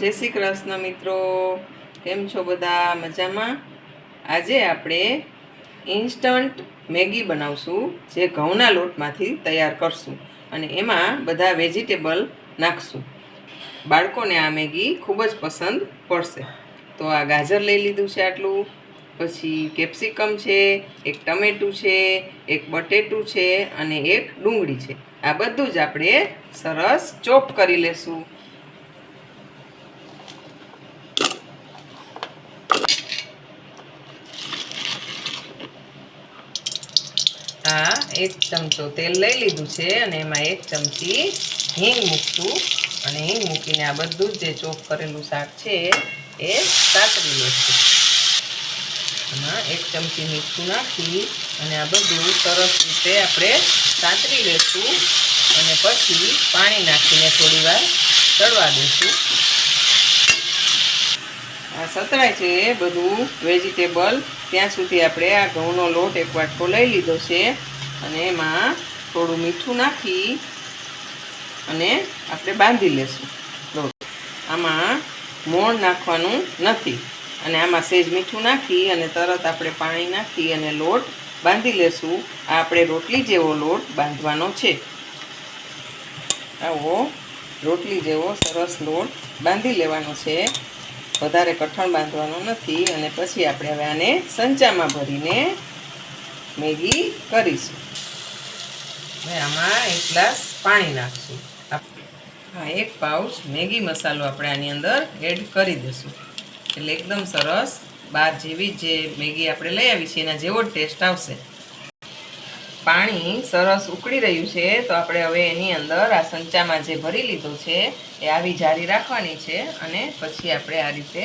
જય શ્રી કૃષ્ણ મિત્રો, કેમ છો બધા? મજામાં? આજે આપણે ઇન્સ્ટન્ટ મેગી બનાવશું, જે ઘઉંના લોટમાંથી તૈયાર કરશું અને એમાં બધા વેજીટેબલ નાખશું. બાળકોને આ મેગી ખૂબ જ પસંદ પડશે. તો આ ગાજર લઈ લીધું છે આટલું, પછી કેપ્સિકમ છે, એક ટમેટું છે, એક બટેટું છે અને એક ડુંગળી છે. આ બધું જ આપણે સરસ ચોપ કરી લેશું. આ 1 ચમચો તેલ લઈ લીધું છે અને એમાં 1 ચમચી હિંગ મૂકશું અને હિંગ મૂકીને આ બધું જે ચોપ કરેલું શાક છે એ સાતરી લેશું. એમાં 1 ચમચી મીઠું નાખી અને આ બધું સરસ રીતે આપણે સાતરી લેશું અને પછી પાણી નાખીને થોડી વાર ચડવા દઈશું. આ સતરાય છે બધું વેજીટેબલ ત્યાં સુધી આપણે આ ઘઉંનો લોટ 1 વાટકો લઈ લીધો છે અને એમાં થોડું મીઠું નાખી અને આપણે બાંધી લેશું લોટ. આમાં મોણ નાખવાનું નથી અને આમાં સહેજ મીઠું નાખી અને તરત આપણે પાણી નાખી અને લોટ બાંધી લેશું. આ આપણે રોટલી જેવો લોટ બાંધવાનો છે. આવો રોટલી જેવો સરસ લોટ બાંધી લેવાનો છે, વધારે કઠણ બાંધવાનું નથી. અને પછી આપણે હવે આને સંચામાં ભરીને મેગી કરીશું. હવે આમાં 1 ગ્લાસ પાણી નાખશું. હા, 1 પાઉચ મેગી મસાલો આપણે આની અંદર એડ કરી દઈશું એટલે એકદમ સરસ બહાર જેવી જે મેગી આપણે લઈ આવી છે એના જેવો જ ટેસ્ટ આવશે. પાણી સરસ ઉકળી રહ્યું છે તો આપણે હવે એની અંદર આ સંચામાં જે ભરી લીધો છે એ આવી જારી રાખવાની છે અને પછી આપણે આ રીતે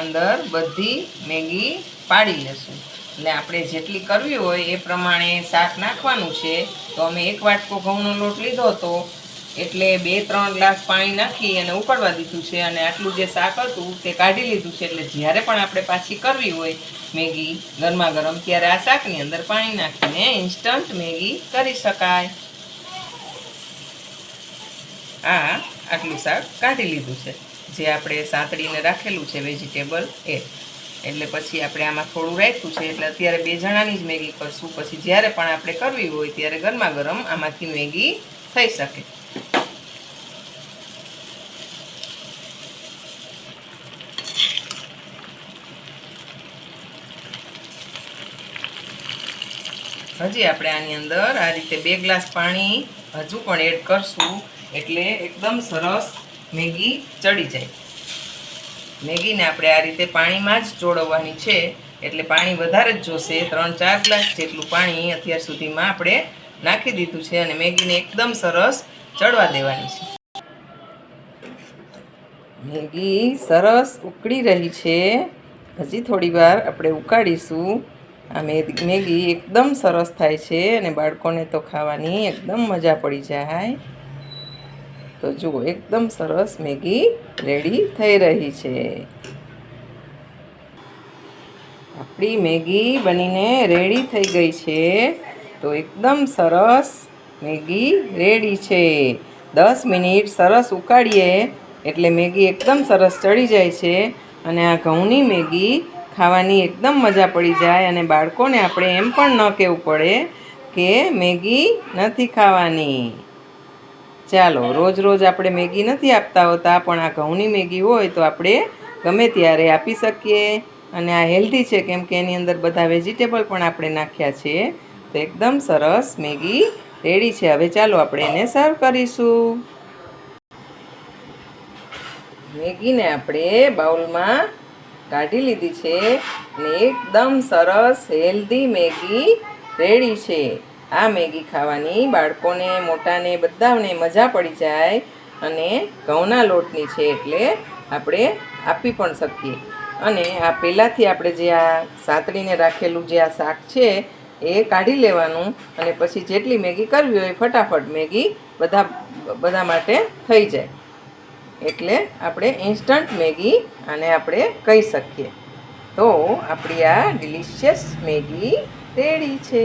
અંદર બધી મેગી પાડી લેશું. એટલે આપણે જેટલી કરવી હોય એ પ્રમાણે શાક નાખવાનું છે. તો અમે 1 વાટકો ઘઉંનો લોટ લીધો હતો એટલે 2-3 ગ્લાસ પાણી નાખી અને ઉકળવા દીધું છે અને આટલું જે શાક હતું તે કાઢી લીધું છે. એટલે જ્યારે પણ આપણે પાછી કરવી હોય મેગી ગરમા ગરમ ત્યારે આ શાકની અંદર પાણી નાખીને ઇન્સ્ટન્ટ મેગી કરી શકાય. આટલું શાક કાઢી લીધું છે જે આપણે સાતડીને રાખેલું છે વેજીટેબલ એ. એટલે પછી આપણે આમાં થોડું રાખ્યું છે એટલે અત્યારે 2 જણાની જ મેગી કરશું. પછી જ્યારે પણ આપણે કરવી હોય ત્યારે ગરમા ગરમ આમાંથી મેગી થઈ શકે. હજી આપણે આની અંદર આ રીતે 2 ગ્લાસ પાણી હજુ પણ એડ કરશું એટલે એકદમ સરસ મેગી ચડી જાય. મેગીને આપણે આ રીતે પાણીમાં જ ચોળવવાની છે એટલે પાણી વધારે જ જોશે. 3-4 ગ્લાસ જેટલું પાણી અત્યાર સુધીમાં આપણે નાખી દીધું છે અને મેગીને એકદમ સરસ ચડવા દેવાની છે. મેગી સરસ ઉકળી રહી છે, હજી થોડી વાર આપણે ઉકાળીશું. આ મેગી એકદમ સરસ થાય છે અને બાળકોને તો ખાવાની એકદમ મજા પડી જાય. તો જુઓ, એકદમ સરસ મેગી રેડી થઈ રહી છે. આપણી મેગી બનીને રેડી થઈ ગઈ છે. તો એકદમ સરસ મેગી રેડી છે. 10 મિનિટ સરસ ઉકાળીએ એટલે મેગી એકદમ સરસ ચડી જાય છે અને આ ઘઉંની મેગી ખાવાની એકદમ મજા પડી જાય. અને બાળકોને આપણે એમ પણ ન કહેવું પડે કે મેગી નથી ખાવાની. ચાલો, રોજ રોજ આપણે મેગી નથી આપતા હોતા પણ આ ઘઉંની મેગી હોય તો આપણે ગમે ત્યારે આપી શકીએ. અને આ હેલ્ધી છે કેમ કે એની અંદર બધા વેજીટેબલ પણ આપણે નાખ્યા છે. તો એકદમ સરસ મેગી રેડી છે. હવે ચાલો આપણે એને સર્વ કરીશું. મેગીને આપણે બાઉલમાં કાઢી લીધી છે અને એકદમ સરસ હેલ્ધી મેગી રેડી છે. આ મેગી ખાવાની બાળકોને મોટાને બધાને મજા પડી જાય અને ઘઉંના લોટની છે એટલે આપણે આપી પણ શકીએ. અને આ પહેલાંથી આપણે જે આ સાતડીને રાખેલું જે આ શાક છે એ કાઢી લેવાનું અને પછી જેટલી મેગી કરવી હોય ફટાફટ મેગી બધા માટે થઈ જાય. એટલે આપણે ઇન્સ્ટન્ટ મેગી આને આપણે કહી શકીએ. તો આપણી આ ડિલિશિયસ મેગી રેડી છે.